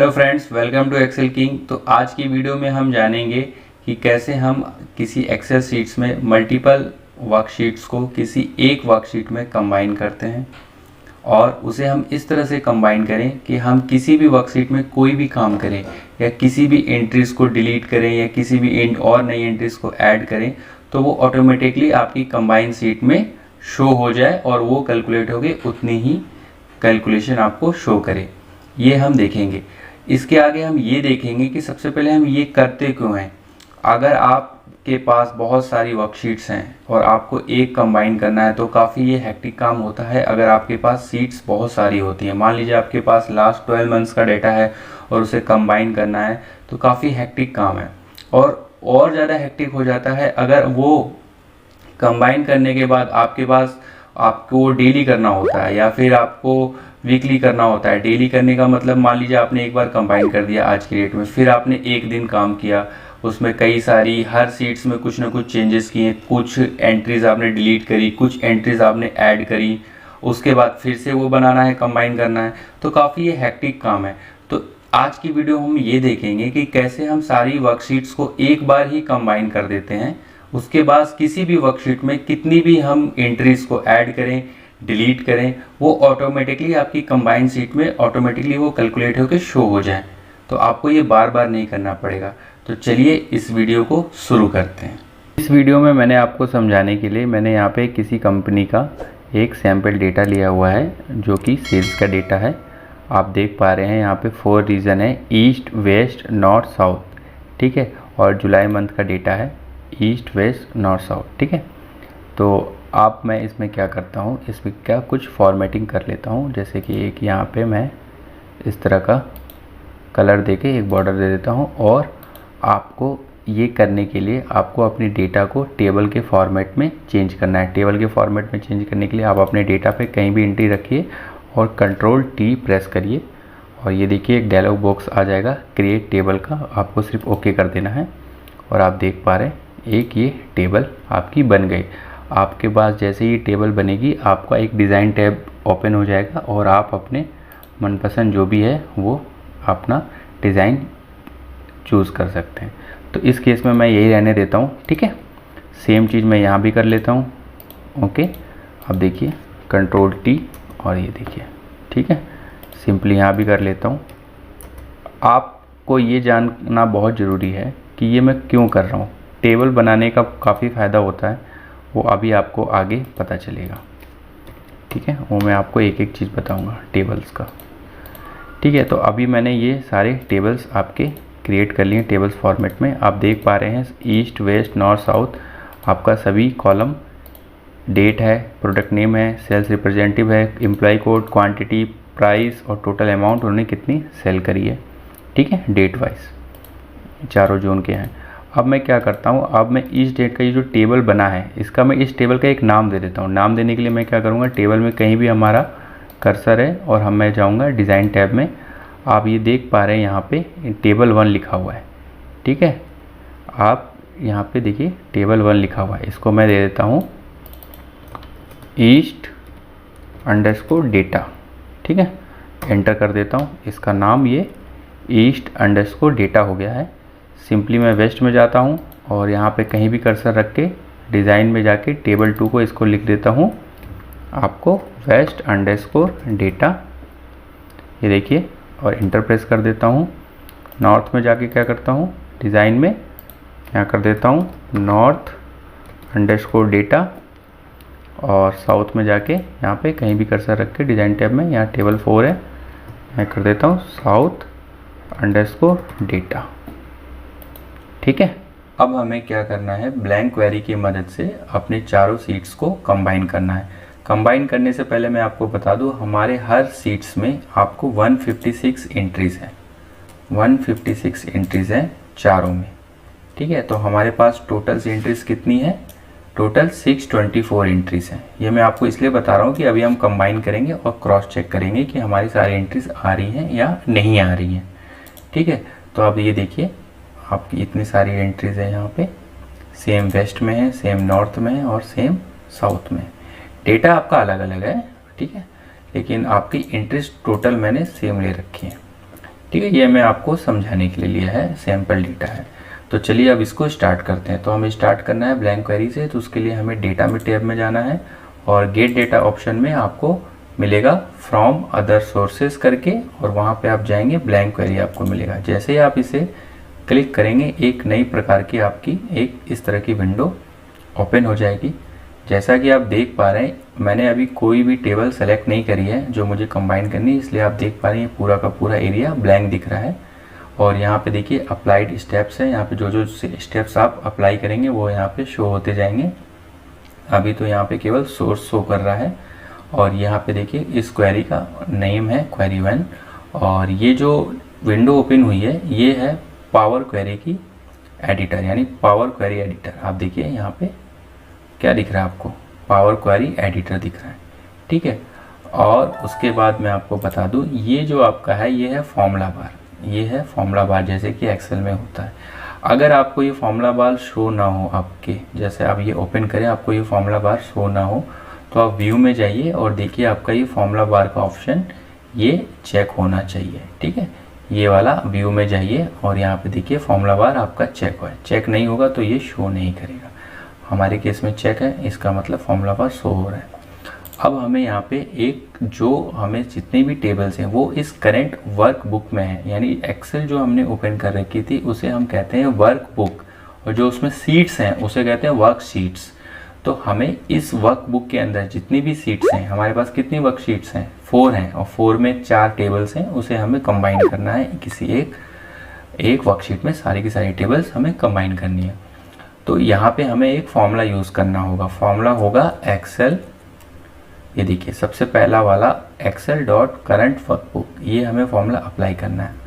Hello friends, welcome to Excel king. तो आज की वीडियो में हम जानेंगे कि कैसे हम किसी एक्सेल शीट्स में मल्टीपल वर्कशीट्स को किसी एक वर्कशीट में कंबाइन करते हैं और उसे हम इस तरह से कंबाइन करें कि हम किसी भी वर्कशीट में कोई भी काम करें या किसी भी एंट्रीज़ को डिलीट करें या किसी भी और नई एंट्रीज़ को ऐड करें तो वो ऑटोमेटिकली आपकी कंबाइन शीट में शो हो जाए और वो कैलकुलेट होके उतनी ही कैलकुलेशन आपको शो करे। ये हम देखेंगे। इसके आगे हम ये देखेंगे कि सबसे पहले हम ये करते क्यों हैं। अगर आपके पास बहुत सारी वर्कशीट्स हैं और आपको एक कंबाइन करना है तो काफ़ी ये हेक्टिक काम होता है। अगर आपके पास सीट्स बहुत सारी होती हैं, मान लीजिए आपके पास लास्ट 12 मंथ्स का डेटा है और उसे कंबाइन करना है तो काफ़ी हेक्टिक काम है। और ज़्यादा हेक्टिक हो जाता है अगर वो कंबाइन करने के बाद आपके पास आपको डेली करना होता है या फिर आपको वीकली करना होता है। डेली करने का मतलब मान लीजिए आपने एक बार कंबाइन कर दिया आज की डेट में, फिर आपने एक दिन काम किया, उसमें कई सारी हर सीट्स में कुछ ना कुछ चेंजेस किए, कुछ एंट्रीज आपने डिलीट करी, कुछ एंट्रीज आपने ऐड करी, उसके बाद फिर से वो बनाना है, कंबाइन करना है, तो काफ़ी ये हेक्टिक काम है। तो आज की वीडियो हम ये देखेंगे कि कैसे हम सारी वर्कशीट्स को एक बार ही कंबाइन कर देते हैं। उसके बाद किसी भी वर्कशीट में कितनी भी हम एंट्रीज को ऐड करें, डिलीट करें, वो ऑटोमेटिकली आपकी कंबाइन शीट में ऑटोमेटिकली वो कैलकुलेट होकर शो हो जाए। तो आपको ये बार बार नहीं करना पड़ेगा। तो चलिए इस वीडियो को शुरू करते हैं। इस वीडियो में मैंने आपको समझाने के लिए मैंने यहाँ पे किसी कंपनी का एक सैम्पल डेटा लिया हुआ है जो कि सेल्स का डेटा है। आप देख पा रहे हैं यहाँ पे 4 रीजन है, ईस्ट, वेस्ट, नॉर्थ, साउथ, ठीक है। और जुलाई मंथ का डेटा है, ईस्ट, वेस्ट, नॉर्थ, साउथ, ठीक है। तो आप मैं इसमें क्या करता हूँ, इसमें क्या कुछ फॉर्मेटिंग कर लेता हूँ। जैसे कि एक यहाँ पे मैं इस तरह का कलर देके एक बॉर्डर दे देता हूँ। और आपको ये करने के लिए आपको अपने डेटा को टेबल के फॉर्मेट में चेंज करना है। टेबल के फॉर्मेट में चेंज करने के लिए आप अपने डेटा पे कहीं भी एंट्री रखिए और Ctrl+T प्रेस करिए और ये देखिए एक डायलॉग बॉक्स आ जाएगा क्रिएट टेबल का। आपको सिर्फ ओके कर देना है और आप देख पा रहे हैं एक ये टेबल आपकी बन गई। आपके पास जैसे ही टेबल बनेगी आपका एक डिज़ाइन टैब ओपन हो जाएगा और आप अपने मनपसंद जो भी है वो अपना डिज़ाइन चूज़ कर सकते हैं। तो इस केस में मैं यही रहने देता हूँ, ठीक है। सेम चीज़ मैं यहाँ भी कर लेता हूँ, ओके। अब देखिए Ctrl+T और ये देखिए, ठीक है। सिंपली यहाँ भी कर लेता हूँ। आपको ये जानना बहुत ज़रूरी है कि ये मैं क्यों कर रहा हूँ। टेबल बनाने का काफ़ी फ़ायदा होता है, वो अभी आपको आगे पता चलेगा, ठीक है। वो मैं आपको एक एक चीज़ बताऊंगा टेबल्स का, ठीक है। तो अभी मैंने ये सारे टेबल्स आपके क्रिएट कर लिए टेबल्स फॉर्मेट में। आप देख पा रहे हैं ईस्ट, वेस्ट, नॉर्थ, साउथ आपका सभी कॉलम, डेट है, प्रोडक्ट नेम है, सेल्स रिप्रेजेंटेटिव है, एम्प्लॉय कोड, क्वांटिटी, प्राइस और टोटल अमाउंट उन्होंने कितनी सेल करी है, ठीक है। डेट वाइज चारों जोन के हैं। अब मैं क्या करता हूँ, अब मैं इस डेट का ये जो टेबल बना है इसका मैं इस टेबल का एक नाम दे देता हूँ। नाम देने के लिए मैं क्या करूँगा, टेबल में कहीं भी हमारा कर्सर है और मैं जाऊँगा डिज़ाइन टैब में। आप ये देख पा रहे हैं यहाँ पे टेबल 1 लिखा हुआ है, ठीक है। आप यहाँ पे देखिए टेबल 1 लिखा हुआ है, इसको मैं दे देता हूँ ईस्ट अंडरस्कोर डेटा, ठीक है। एंटर कर देता हूँ। इसका नाम ये ईस्ट अंडरस्कोर डेटा हो गया है। सिंपली मैं वेस्ट में जाता हूँ और यहाँ पे कहीं भी कर्सर रख के डिज़ाइन में जाके टेबल 2 को इसको लिख देता हूँ आपको वेस्ट अंडरस्कोर डेटा, ये देखिए, और इंटर प्रेस कर देता हूँ। नॉर्थ में जाके क्या करता हूँ, डिज़ाइन में यहाँ कर देता हूँ नॉर्थ अंडरस्कोर डेटा और साउथ में जाके यहाँ पे कहीं भी कर्सर रख के डिज़ाइन टैब में यहाँ टेबल 4 है, मैं कर देता हूँ साउथ अंडरस्कोर डेटा, ठीक है। अब हमें क्या करना है, ब्लैंक क्वेरी की मदद से अपने चारों सीट्स को कंबाइन करना है। कंबाइन करने से पहले मैं आपको बता दूं हमारे हर सीट्स में आपको 156 एंट्रीज है, 156 एंट्रीज हैं चारों में, ठीक है। तो हमारे पास टोटल एंट्रीज कितनी है, टोटल 624 एंट्रीज हैं। ये मैं आपको इसलिए बता रहा हूँ कि अभी हम कंबाइन करेंगे और क्रॉस चेक करेंगे कि हमारी सारी एंट्रीज आ रही हैं या नहीं आ रही हैं, ठीक है। तो अब ये देखिए आपकी इतनी सारी एंट्रीज है यहाँ पे, सेम वेस्ट में है, सेम नॉर्थ में है और सेम साउथ में है। डेटा आपका अलग अलग है, ठीक है, लेकिन आपकी एंट्रीज टोटल मैंने सेम ले रखी है। ठीक है, ये मैं आपको समझाने के लिए लिया है, सैम्पल डेटा है। तो चलिए अब इसको स्टार्ट करते हैं। तो हमें स्टार्ट करना है ब्लैंक क्वेरी से, तो उसके लिए हमें डेटा में टैब में जाना है और गेट डेटा ऑप्शन में आपको मिलेगा फ्रॉम अदर सोर्सेज करके, और वहाँ पे आप जाएंगे ब्लैंक क्वेरी आपको मिलेगा। जैसे ही आप इसे क्लिक करेंगे एक नई प्रकार की आपकी एक इस तरह की विंडो ओपन हो जाएगी। जैसा कि आप देख पा रहे हैं, मैंने अभी कोई भी टेबल सेलेक्ट नहीं करी है जो मुझे कंबाइन करनी है, इसलिए आप देख पा रहे हैं पूरा का पूरा एरिया ब्लैंक दिख रहा है। और यहाँ पे देखिए अप्लाइड स्टेप्स है, यहाँ पे जो जो स्टेप्स आप अप्लाई करेंगे वो यहाँ पे शो होते जाएंगे। अभी तो यहाँ पे केवल सोर्स शो कर रहा है। और यहाँ पे देखिए इस क्वेरी का नेम है क्वेरी 1, और ये जो विंडो ओपन हुई है ये है पावर क्वेरी की एडिटर, यानी पावर क्वेरी एडिटर। आप देखिए यहाँ पे क्या दिख रहा है आपको, पावर क्वेरी एडिटर दिख रहा है। ठीक है, और उसके बाद मैं आपको बता दूं ये जो आपका है ये है फॉर्मूला बार, ये है फॉर्मूला बार जैसे कि एक्सेल में होता है। अगर आपको ये फॉर्मूला बार शो ना हो आपके, जैसे आप ये ओपन करें आपको ये फॉर्मूला बार शो ना हो, तो आप व्यू में जाइए और देखिए आपका ये फॉर्मूला बार का ऑप्शन ये चेक होना चाहिए। ठीक है, ये वाला व्यू में जाइए और यहाँ पे देखिए फॉर्मूला बार आपका चेक है। चेक नहीं होगा तो ये शो नहीं करेगा। हमारे केस में चेक है, इसका मतलब फॉर्मूला बार शो हो रहा है। अब हमें यहाँ पे एक जो हमें जितने भी टेबल्स हैं वो इस करेंट वर्क बुक में है, यानी एक्सेल जो हमने ओपन कर रखी थी उसे हम कहते हैं वर्क बुक, और जो उसमें सीट्स हैं उसे कहते हैं वर्क शीट्स। तो हमें इस वर्क बुक के अंदर जितनी भी सीट्स हैं, हमारे पास कितनी वर्क शीट्स हैं 4 हैं, और 4 में 4 टेबल्स हैं, उसे हमें कंबाइन करना है किसी एक वर्कशीट में। सारी की सारी टेबल्स हमें कंबाइन करनी है। तो यहाँ पे हमें एक फॉर्मूला यूज़ करना होगा, फॉर्मूला होगा एक्सेल, ये देखिए सबसे पहला वाला एक्सेल डॉट करंट वर्कबुक, ये हमें फॉर्मूला अप्लाई करना है।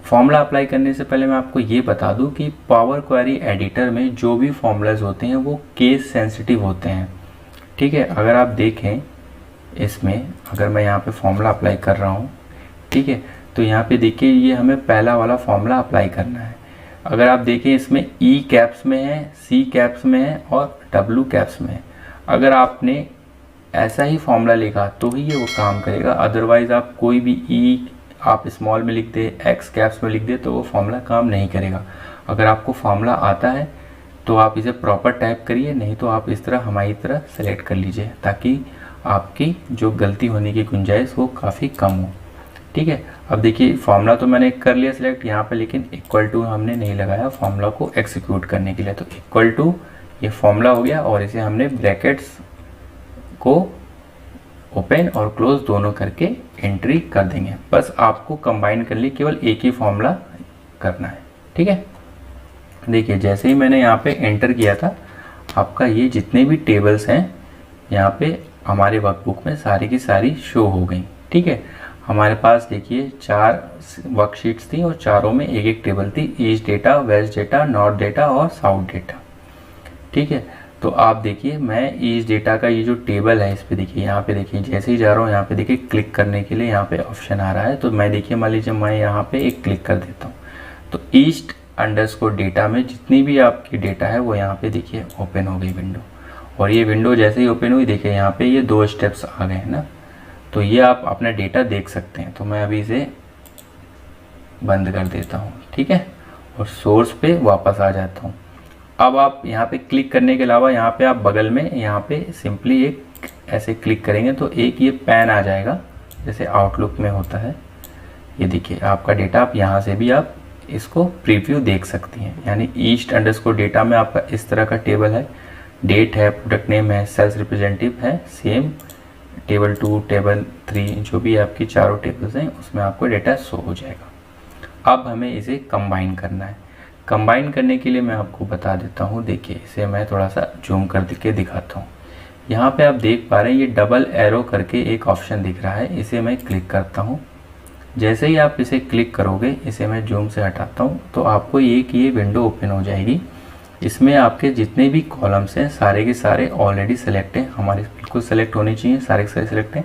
फॉर्मूला अप्लाई करने से पहले मैं आपको ये बता दूं कि पावर क्वेरी एडिटर में जो भी फॉर्मूलाज होते हैं वो केस सेंसिटिव होते हैं। ठीक है, अगर आप देखें इसमें, अगर मैं यहाँ पे फॉर्मूला अप्लाई कर रहा हूँ, ठीक है, तो यहाँ पे देखिए ये हमें पहला वाला फॉर्मूला अप्लाई करना है। अगर आप देखें इसमें ई कैप्स में है, सी कैप्स में है और डब्ल्यू कैप्स में है। अगर आपने ऐसा ही फॉर्मूला लिखा तो ही ये वो काम करेगा, अदरवाइज आप कोई भी ई आप स्मॉल में लिख दे, एक्स कैप्स में लिख दे, तो वो फॉर्मूला काम नहीं करेगा। अगर आपको फॉर्मूला आता है तो आप इसे प्रॉपर टाइप करिए, नहीं तो आप इस तरह हमारी तरह सेलेक्ट कर लीजिए, ताकि आपकी जो गलती होने की गुंजाइश वो काफ़ी कम हो। ठीक है, अब देखिए फॉर्मूला तो मैंने कर लिया सिलेक्ट यहाँ पे, लेकिन इक्वल टू हमने नहीं लगाया फॉर्मूला को एग्जीक्यूट करने के लिए। तो इक्वल टू ये फॉर्मूला हो गया और इसे हमने ब्रैकेट्स को ओपन और क्लोज दोनों करके एंट्री कर देंगे। बस आपको कंबाइन कर लिए केवल एक ही फॉर्मूला करना है। ठीक है, देखिए जैसे ही मैंने यहाँ पे एंटर किया था, आपका ये जितने भी टेबल्स हैं यहाँ पे हमारे वर्कबुक में सारी की सारी शो हो गई। ठीक है, हमारे पास देखिए 4 वर्कशीट्स थी और चारों में एक एक टेबल थी, east data, west data, north data और साउथ डेटा। ठीक है, तो आप देखिए मैं ईस्ट डेटा का ये जो टेबल है इस पे देखिए, यहाँ पे देखिए जैसे ही जा रहा हूँ यहाँ पे देखिए क्लिक करने के लिए यहाँ पे ऑप्शन आ रहा है। तो मैं देखिए मान लीजिए मैं यहाँ पे एक क्लिक कर देता हूँ, तो ईस्ट अंडरस्कोर डेटा में जितनी भी आपकी डेटा है वो यहाँ पे देखिए ओपन हो गई विंडो। और ये विंडो जैसे ही ओपन हुई देखिए यहाँ पे ये 2 स्टेप्स आ गए हैं ना, तो ये आप अपना डेटा देख सकते हैं। तो मैं अभी इसे बंद कर देता हूँ। ठीक है, और सोर्स पे वापस आ जाता हूँ। अब आप यहाँ पे क्लिक करने के अलावा यहाँ पे आप बगल में यहाँ पे सिंपली एक ऐसे क्लिक करेंगे तो एक ये पैन आ जाएगा, जैसे आउटलुक में होता है। ये देखिए आपका डेटा, आप यहाँ से भी आप इसको प्रीव्यू देख सकती हैं। यानी ईस्ट अंडरस्कोर डेटा में आपका इस तरह का टेबल है, डेट है, प्रोडक्ट नेम है, सेल्स रिप्रेजेंटेटिव है, सेम टेबल 2, टेबल 3 जो भी आपकी चारों टेबल्स हैं उसमें आपको डेटा शो हो जाएगा। अब हमें इसे कंबाइन करना है। कंबाइन करने के लिए मैं आपको बता देता हूँ, देखिए इसे मैं थोड़ा सा जूम कर के दिखाता हूँ। यहाँ पे आप देख पा रहे हैं ये डबल एरो करके एक ऑप्शन दिख रहा है, इसे मैं क्लिक करता हूँ। जैसे ही आप इसे क्लिक करोगे, इसे मैं जूम से हटाता हूँ, तो आपको ये विंडो ओपन हो जाएगी। इसमें आपके जितने भी कॉलम्स हैं सारे के सारे ऑलरेडी सेलेक्ट हैं, हमारे बिल्कुल सेलेक्ट होने चाहिए, सारे के सारे सेलेक्ट हैं।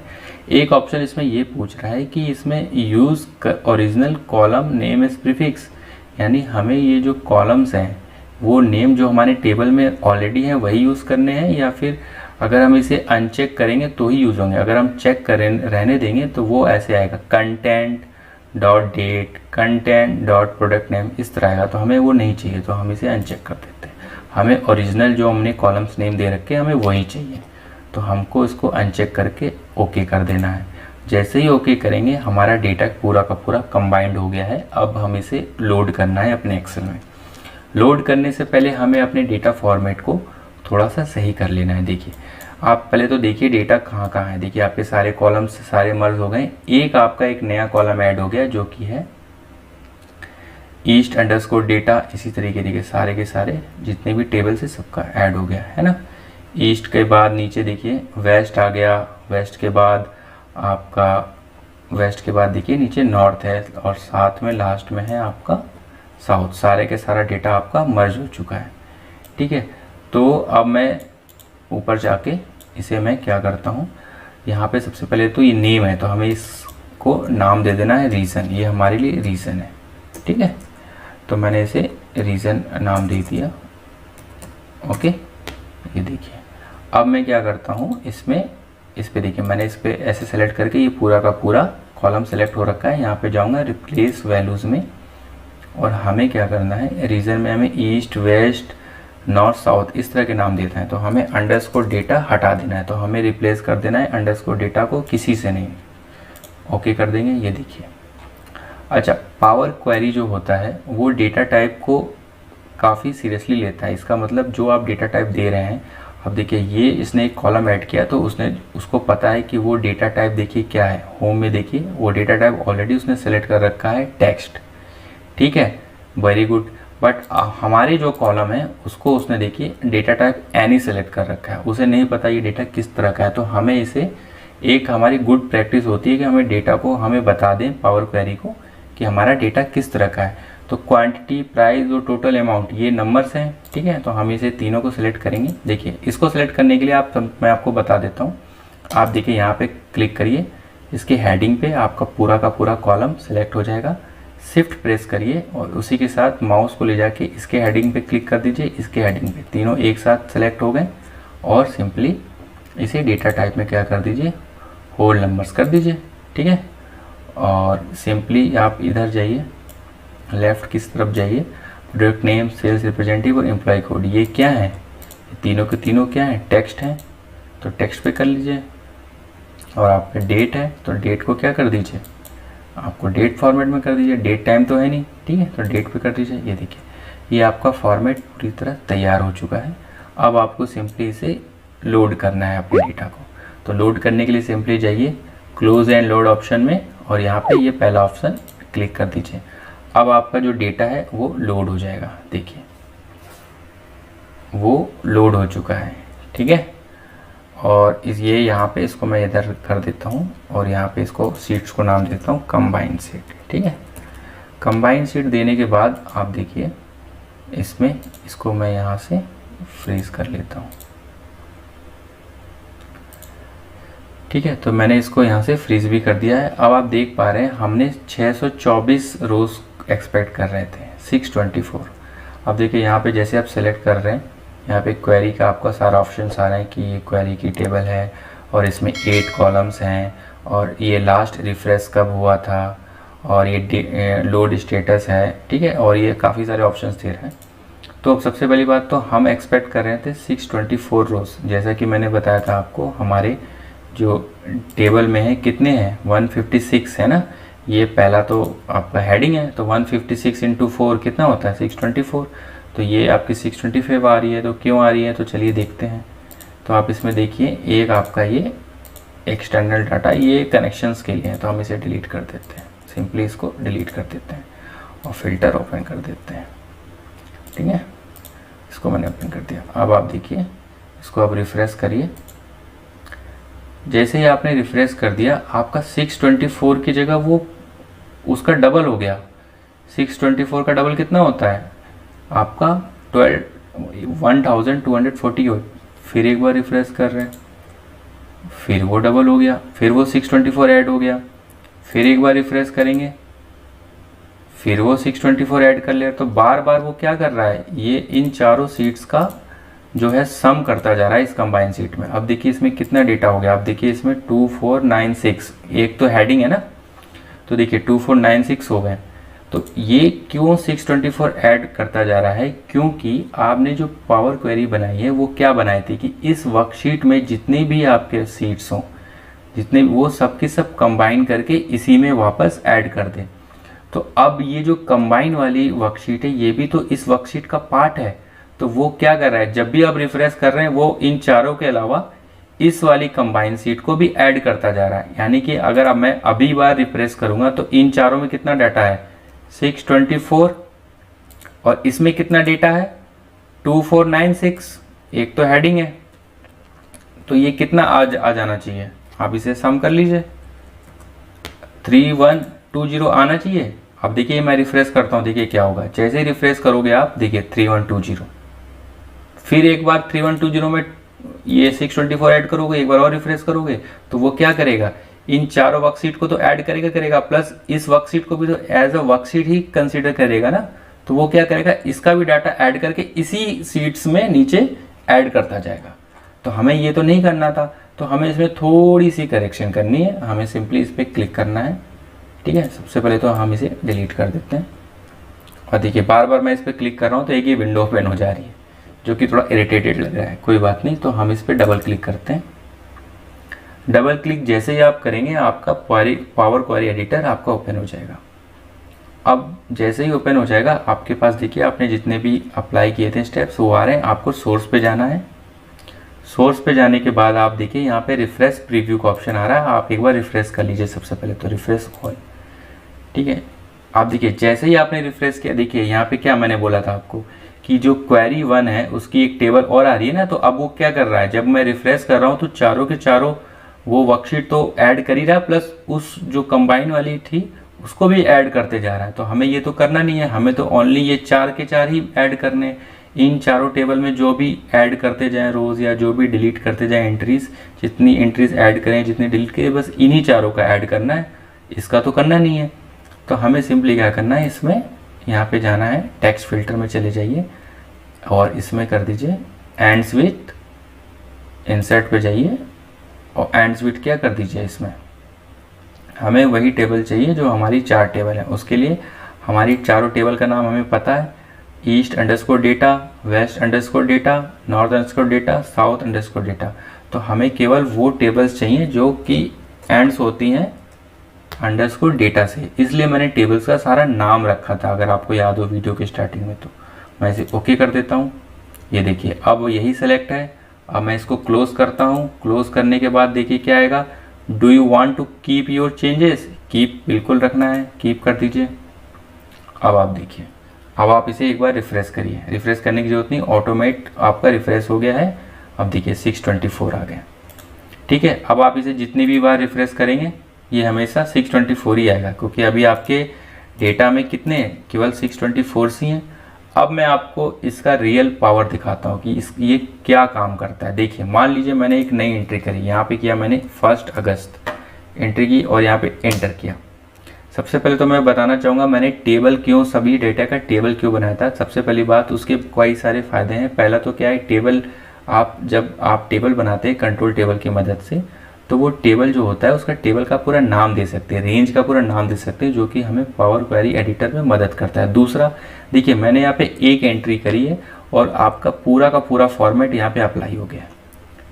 एक ऑप्शन इसमें ये पूछ रहा है कि इसमें use original column name as prefix, यानी हमें ये जो कॉलम्स हैं वो नेम जो हमारे टेबल में ऑलरेडी हैं वही यूज़ करने हैं, या फिर अगर हम इसे अनचेक करेंगे तो ही यूज़ होंगे। अगर हम चेक करें रहने देंगे तो वो ऐसे आएगा content dot date content dot product name इस तरह आएगा, तो हमें वो नहीं चाहिए, तो हम इसे अनचेक कर देते हैं। हमें ओरिजिनल जो हमने कॉलम्स नेम दे रखे हमें वही चाहिए, तो हमको इसको अनचेक करके ओके कर देना है। जैसे ही ओके करेंगे हमारा डेटा पूरा का पूरा कंबाइंड हो गया है। अब हम इसे लोड करना है अपने एक्सेल में। लोड करने से पहले हमें अपने डेटा फॉर्मेट को थोड़ा सा सही कर लेना है। देखिए आप पहले तो देखिए डेटा कहाँ कहाँ है। देखिए आपके सारे कॉलम्स सारे मर्ज हो गए, आपका एक नया कॉलम ऐड हो गया जो कि है ईस्ट अंडरस्कोर डेटा। इसी तरीके देखिए सारे के सारे जितने भी टेबल से सबका ऐड हो गया है ना। ईस्ट के बाद नीचे देखिए वेस्ट आ गया, वेस्ट के बाद आपका वेस्ट के बाद देखिए नीचे नॉर्थ है, और साथ में लास्ट में है आपका साउथ। सारे के सारा डेटा आपका मर्ज हो चुका है। ठीक है, तो अब मैं ऊपर जाके इसे मैं क्या करता हूँ, यहाँ पे सबसे पहले तो ये नेम है, तो हमें इसको नाम दे देना है रीज़न। ये हमारे लिए रीज़न है। ठीक है, तो मैंने इसे रीज़न नाम दे दिया। ओके, ये देखिए अब मैं क्या करता हूँ, इस पे देखिए मैंने इस पे ऐसे सेलेक्ट करके ये पूरा का पूरा कॉलम सेलेक्ट हो रखा है। यहाँ पे जाऊँगा रिप्लेस वैल्यूज़ में, और हमें क्या करना है, रीजन में हमें ईस्ट वेस्ट नॉर्थ साउथ इस तरह के नाम देता है। तो हमें अंडरस्कोर डेटा हटा देना है, तो हमें रिप्लेस कर देना है अंडरस्कोर डेटा को किसी से नहीं। ओके कर देंगे, ये देखिए। अच्छा, पावर क्वेरी जो होता है वो डेटा टाइप को काफ़ी सीरियसली लेता है। इसका मतलब जो आप डेटा टाइप दे रहे हैं, अब देखिए ये इसने एक कॉलम ऐड किया तो उसको पता है कि वो डेटा टाइप देखिए क्या है। होम में देखिए वो डेटा टाइप ऑलरेडी उसने सेलेक्ट कर रखा है टेक्स्ट। ठीक है, वेरी गुड। बट हमारे जो कॉलम है उसको उसने देखिए डेटा टाइप एनी सेलेक्ट कर रखा है, उसे नहीं पता ये डेटा किस तरह का है। तो हमें इसे एक हमारी गुड प्रैक्टिस होती है कि हमें डेटा को हमें बता दें पावर क्वेरी को कि हमारा डेटा किस तरह का है। तो क्वांटिटी, प्राइस और टोटल अमाउंट ये नंबर्स हैं। ठीक है, तो हम इसे तीनों को सिलेक्ट करेंगे। देखिए इसको सिलेक्ट करने के लिए मैं आपको बता देता हूँ। आप देखिए यहाँ पे क्लिक करिए, इसके हेडिंग पे आपका पूरा का पूरा कॉलम सिलेक्ट हो जाएगा। शिफ्ट प्रेस करिए और उसी के साथ माउस को ले जाके इसके हेडिंग पे क्लिक कर दीजिए, इसके हेडिंग पे तीनों एक साथ सेलेक्ट हो गए। और सिंपली इसे डेटा टाइप में क्या कर दीजिए, होल नंबर्स कर दीजिए। ठीक है, और सिंपली आप इधर जाइए, लेफ्ट किस तरफ जाइए, प्रोडक्ट नेम, सेल्स रिप्रेजेंटेटिव और एम्प्लॉय कोड। ये क्या है, तीनों के तीनों क्या है, टेक्स्ट हैं, तो टेक्स्ट पे कर लीजिए। और आप पे डेट है तो डेट को क्या कर दीजिए, आपको डेट फॉर्मेट में कर दीजिए। डेट टाइम तो है नहीं, ठीक है, तो डेट पे कर दीजिए। ये देखिए ये आपका फॉर्मेट पूरी तरह तैयार हो चुका है। अब आपको सिंपली इसे लोड करना है अपने डेटा को। तो लोड करने के लिए सिंपली जाइए क्लोज एंड लोड ऑप्शन में, और यहाँ पे ये पहला ऑप्शन क्लिक कर दीजिए। अब आपका जो डेटा है वो लोड हो जाएगा। देखिए वो लोड हो चुका है। ठीक है, और ये यहाँ पे इसको मैं इधर कर देता हूँ, और यहाँ पे इसको सीट्स को नाम देता हूँ कंबाइन सीट। ठीक है, कंबाइन सीट देने के बाद आप देखिए इसमें इसको मैं यहाँ से फ्रीज कर लेता हूँ। ठीक है, तो मैंने इसको यहाँ से फ्रीज भी कर दिया है। अब आप देख पा रहे हैं हमने 624 रोज एक्सपेक्ट कर रहे थे, 624। अब देखिए यहाँ पे जैसे आप सेलेक्ट कर रहे हैं, यहाँ पे क्वेरी का आपका सारा ऑप्शन आ रहा है कि ये क्वेरी की टेबल है और इसमें 8 कॉलम्स हैं, और ये लास्ट रिफ्रेश कब हुआ था, और ये लोड स्टेटस है। ठीक है, और ये काफ़ी सारे ऑप्शंस दे रहे हैं। तो अब सबसे पहली बात तो हम एक्सपेक्ट कर रहे थे 624 रोज, जैसा कि मैंने बताया था आपको हमारे जो टेबल में है कितने हैं, 156 है ना। ये पहला तो आपका हेडिंग है, तो 156 × 4 कितना होता है, 624। तो ये आपकी 625 आ रही है, तो क्यों आ रही है, तो चलिए देखते हैं। तो आप इसमें देखिए एक आपका ये एक्सटर्नल डाटा ये कनेक्शंस के लिए है, तो हम इसे डिलीट कर देते हैं। सिंपली इसको डिलीट कर देते हैं और फिल्टर ओपन कर देते हैं। ठीक है, इसको मैंने ओपन कर दिया। अब आप देखिए इसको आप रिफ्रेश करिए। जैसे ही आपने रिफ्रेश कर दिया, आपका 624 की जगह वो उसका डबल हो गया। 624 का डबल कितना होता है आपका 1240 हो। फिर एक बार रिफ्रेश कर रहे हैं, फिर वो डबल हो गया, फिर वो 624 ऐड हो गया। फिर एक बार रिफ्रेश करेंगे, फिर वो 624 ऐड कर लिया। तो बार बार वो क्या कर रहा है, ये इन चारों सीट्स का जो है सम करता जा रहा है इस कंबाइन सीट में। अब देखिए इसमें कितना डेटा हो गया, आप देखिए इसमें 2496, एक तो हेडिंग है ना, तो देखिए 2496 हो गए। तो ये क्यों 624 ऐड करता जा रहा है, क्योंकि आपने जो पावर क्वेरी बनाई है वो क्या बनाई थी कि इस वर्कशीट में जितनी भी आपके सीट्स हों, जितने वो सब के सब कंबाइन करके इसी में वापस ऐड कर दें। तो अब ये जो कंबाइन वाली वर्कशीट है ये भी तो इस वर्कशीट का पार्ट है। तो वो क्या कर रहा है, जब भी आप रिफ्रेश कर रहे हैं वो इन चारों के अलावा इस वाली कंबाइन सीट को भी ऐड करता जा रहा है। यानी कि अगर अब मैं अभी बार रिफ्रेश करूंगा तो इन चारों में कितना डाटा है 624 और इसमें कितना डेटा है 2496। एक तो हेडिंग है, तो ये कितना आ जाना चाहिए, आप इसे सम कर लीजिए, 3120 आना चाहिए। अब देखिए मैं रिफ्रेश करता हूँ, देखिए क्या होगा। जैसे ही रिफ्रेश करोगे आप देखिए 3120, फिर एक बार 3120 में ये 624 ऐड करोगे, एक बार और रिफ्रेश करोगे तो वो क्या करेगा, इन चारों वर्कशीट को तो ऐड करेगा प्लस इस वर्कशीट को भी तो एज अ वर्कशीट ही कंसीडर करेगा ना। तो वो क्या करेगा, इसका भी डाटा ऐड करके इसी सीट्स में नीचे ऐड करता जाएगा। तो हमें ये तो नहीं करना था, तो हमें इसमें थोड़ी सी करेक्शन करनी है। हमें सिंपली इस पर क्लिक करना है, ठीक है। सबसे पहले तो हम इसे डिलीट कर देते हैं। और देखिए बार बार मैं इस पर क्लिक कर रहा हूँ तो एक ये विंडो ओपन हो जा रही है जो कि थोड़ा इरिटेटेड लग रहा है। कोई बात नहीं, तो हम इस पर डबल क्लिक करते हैं। डबल क्लिक जैसे ही आप करेंगे आपका पावर क्वेरी एडिटर आपका ओपन हो जाएगा। अब जैसे ही ओपन हो जाएगा आपके पास देखिए आपने जितने भी अप्लाई किए थे स्टेप्स वो आ रहे हैं। आपको सोर्स पे जाना है। सोर्स पे जाने के बाद आप देखिए यहाँ पे रिफ्रेश प्रीव्यू का ऑप्शन आ रहा है। आप एक बार रिफ्रेश कर लीजिए सबसे पहले, तो रिफ्रेश ऑल, ठीक है। आप देखिए जैसे ही आपने रिफ्रेश किया, देखिए यहाँ पे क्या मैंने बोला था आपको कि जो क्वेरी 1 है उसकी एक टेबल और आ रही है ना। तो अब वो क्या कर रहा है, जब मैं रिफ्रेश कर रहा हूँ तो चारों के चारों वो वर्कशीट तो ऐड कर ही रहा है, प्लस उस जो कंबाइन वाली थी उसको भी ऐड करते जा रहा है। तो हमें ये तो करना नहीं है, हमें तो ओनली ये 4 के 4 ही ऐड करने। इन चारों टेबल में जो भी ऐड करते जाएं रोज़ या जो भी डिलीट करते जाएं एंट्रीज, जितनी एंट्रीज ऐड करें जितनी डिलीट करें, बस इन्हीं चारों का ऐड करना है, इसका तो करना नहीं है। तो हमें सिंपली क्या करना है, इसमें यहाँ पे जाना है, टेक्स्ट फिल्टर में चले जाइए और इसमें कर दीजिए एंड्स विथ, इंसर्ट पे जाइए और एंड्स विथ क्या कर दीजिए। इसमें हमें वही टेबल चाहिए जो हमारी 4 टेबल है। उसके लिए हमारी चारों टेबल का नाम हमें पता है, east underscore data, west underscore data, north underscore data, south underscore data. तो हमें केवल वो टेबल्स चाहिए जो कि एंड्स होती हैं अंडरस्कोर डेटा से, इसलिए मैंने टेबल्स का सारा नाम रखा था, अगर आपको याद हो वीडियो के स्टार्टिंग में। तो मैं इसे ओके कर देता हूँ। ये देखिए अब यही सेलेक्ट है। अब मैं इसको क्लोज करता हूँ। क्लोज करने के बाद देखिए क्या आएगा, do you want to keep your changes, keep बिल्कुल रखना है, कीप कर दीजिए। अब आप देखिए, अब आप इसे एक बार रिफ्रेश करिए। रिफ्रेश करने की जरूरत नहीं, ऑटोमेट आपका रिफ्रेश हो गया है। अब देखिए 624 आ गया, ठीक है। अब आप इसे जितनी भी बार रिफ्रेश करेंगे ये हमेशा 624 ही आएगा, क्योंकि अभी आपके डेटा में कितने हैं, केवल 624 ही हैं। अब मैं आपको इसका रियल पावर दिखाता हूँ कि ये क्या काम करता है। देखिए मान लीजिए मैंने एक नई एंट्री करी, यहाँ पे किया मैंने 1 अगस्त एंट्री की और यहाँ पे एंटर किया। सबसे पहले तो मैं बताना चाहूँगा मैंने टेबल क्यों, सभी डेटा का टेबल क्यों बनाया था। सबसे पहली बात, उसके कई सारे फ़ायदे हैं। पहला तो क्या है, टेबल जब आप टेबल बनाते हैं कंट्रोल टेबल की मदद से, तो वो टेबल जो होता है उसका टेबल का पूरा नाम दे सकते हैं, रेंज का पूरा नाम दे सकते हैं, जो कि हमें पावर क्वेरी एडिटर में मदद करता है। दूसरा देखिए मैंने यहाँ पे एक एंट्री करी है और आपका पूरा का पूरा फॉर्मेट यहाँ पे अप्लाई हो गया है,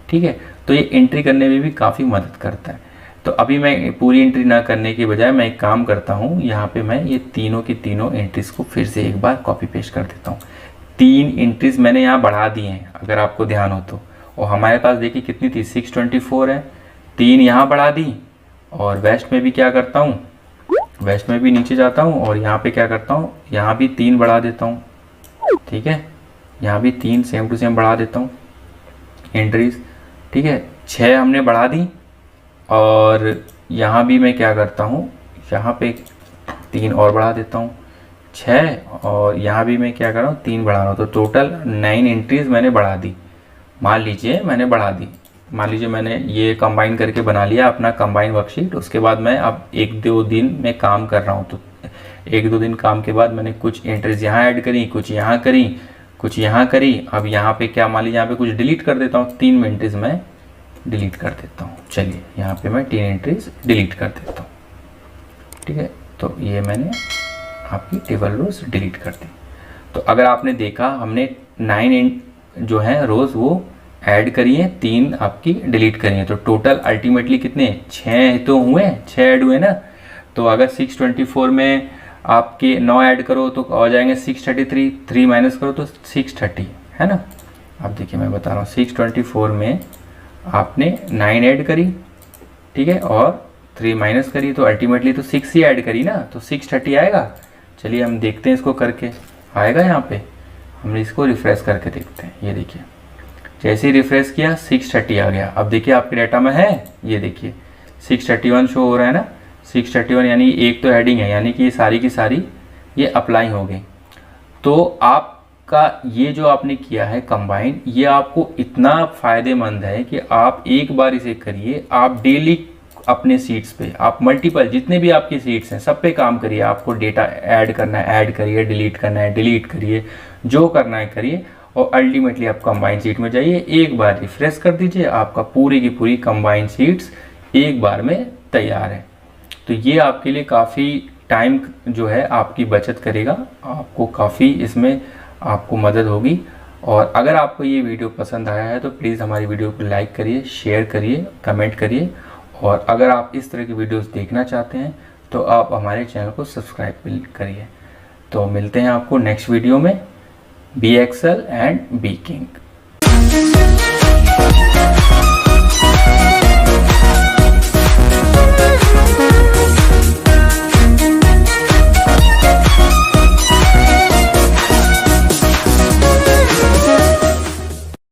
ठीक है। तो ये एंट्री करने में भी काफ़ी मदद करता है। तो अभी मैं पूरी एंट्री ना करने के बजाय मैं एक काम करता हूँ, यहाँ पे मैं ये तीनों की तीनों एंट्रीज को फिर से एक बार कॉपी पेस्ट कर देता हूँ। 3 एंट्रीज मैंने यहाँ बढ़ा दी हैं अगर आपको ध्यान हो तो, और हमारे पास देखिए कितनी थी 624 है, 3 यहाँ बढ़ा दी। और वेस्ट में भी क्या करता हूँ, वेस्ट में भी नीचे जाता हूँ और यहाँ पे क्या करता हूँ, यहाँ भी 3 बढ़ा देता हूँ, ठीक है। यहाँ भी 3 सेम टू सेम बढ़ा देता हूँ एंट्रीज, ठीक है। 6 हमने बढ़ा दी और यहाँ भी मैं क्या करता हूँ, यहाँ पे 3 और बढ़ा देता हूँ 6, और यहाँ भी मैं क्या कर रहा हूँ 3 बढ़ा रहा हूँ। तो टोटल 9 एंट्रीज मैंने बढ़ा दी। मान लीजिए मैंने बढ़ा दी, मान लीजिए मैंने ये कंबाइन करके बना लिया अपना कंबाइन वर्कशीट। उसके बाद मैं अब 1-2 दिन में काम कर रहा हूँ, तो 1-2 दिन काम के बाद मैंने कुछ एंट्रीज यहाँ ऐड करी, कुछ यहाँ करी, कुछ यहाँ करी। अब यहाँ पे क्या, मान लीजिए यहाँ पे कुछ डिलीट कर देता हूँ, 3 एंट्रीज मैं डिलीट कर देता हूँ। चलिए यहाँ पे मैं 3 एंट्रीज डिलीट कर देता हूँ, ठीक है। तो ये मैंने आपकी टेबल रोज डिलीट कर दी। तो अगर आपने देखा हमने 9 जो है रोज वो ऐड करी है, 3 आपकी डिलीट करी है, तो टोटल अल्टीमेटली कितने 6 तो हुए, 6 ऐड हुए ना। तो अगर 624 में आपके 9 ऐड करो तो आ जाएंगे 633, 3 माइनस करो तो 630, है ना। अब देखिए मैं बता रहा हूँ 624 में आपने 9 ऐड करी, ठीक है, और 3 माइनस करी, तो अल्टीमेटली तो 6 ही ऐड करी ना, तो 630 आएगा। चलिए हम देखते हैं इसको करके, आएगा यहाँ पे। हम इसको रिफ्रेश करके देखते हैं। ये देखिए जैसे ही रिफ्रेश किया 630 आ गया। अब देखिए आपके डाटा में है, ये देखिए 631 शो हो रहा है ना, 631 यानी एक तो हेडिंग है, यानी कि ये सारी की सारी ये अप्लाई हो गई। तो आपका ये जो आपने किया है कंबाइन, ये आपको इतना फ़ायदेमंद है कि आप एक बार इसे करिए, आप डेली अपने सीट्स पे आप मल्टीपल जितने भी आपकी सीट्स हैं सब पे काम करिए। आपको डेटा ऐड करना है ऐड करिए, डिलीट करना है डिलीट करिए, जो करना है करिए, और अल्टीमेटली आप कंबाइन सीट में जाइए, एक बार रिफ्रेश कर दीजिए, आपका पूरी की पूरी कंबाइन सीट्स एक बार में तैयार है। तो ये आपके लिए काफ़ी टाइम जो है आपकी बचत करेगा, आपको काफ़ी इसमें आपको मदद होगी। और अगर आपको ये वीडियो पसंद आया है तो प्लीज़ हमारी वीडियो को लाइक करिए, शेयर करिए, कमेंट करिए, और अगर आप इस तरह की वीडियोस देखना चाहते हैं तो आप हमारे चैनल को सब्सक्राइब करिए। तो मिलते हैं आपको नेक्स्ट वीडियो में। Be Excel and be king.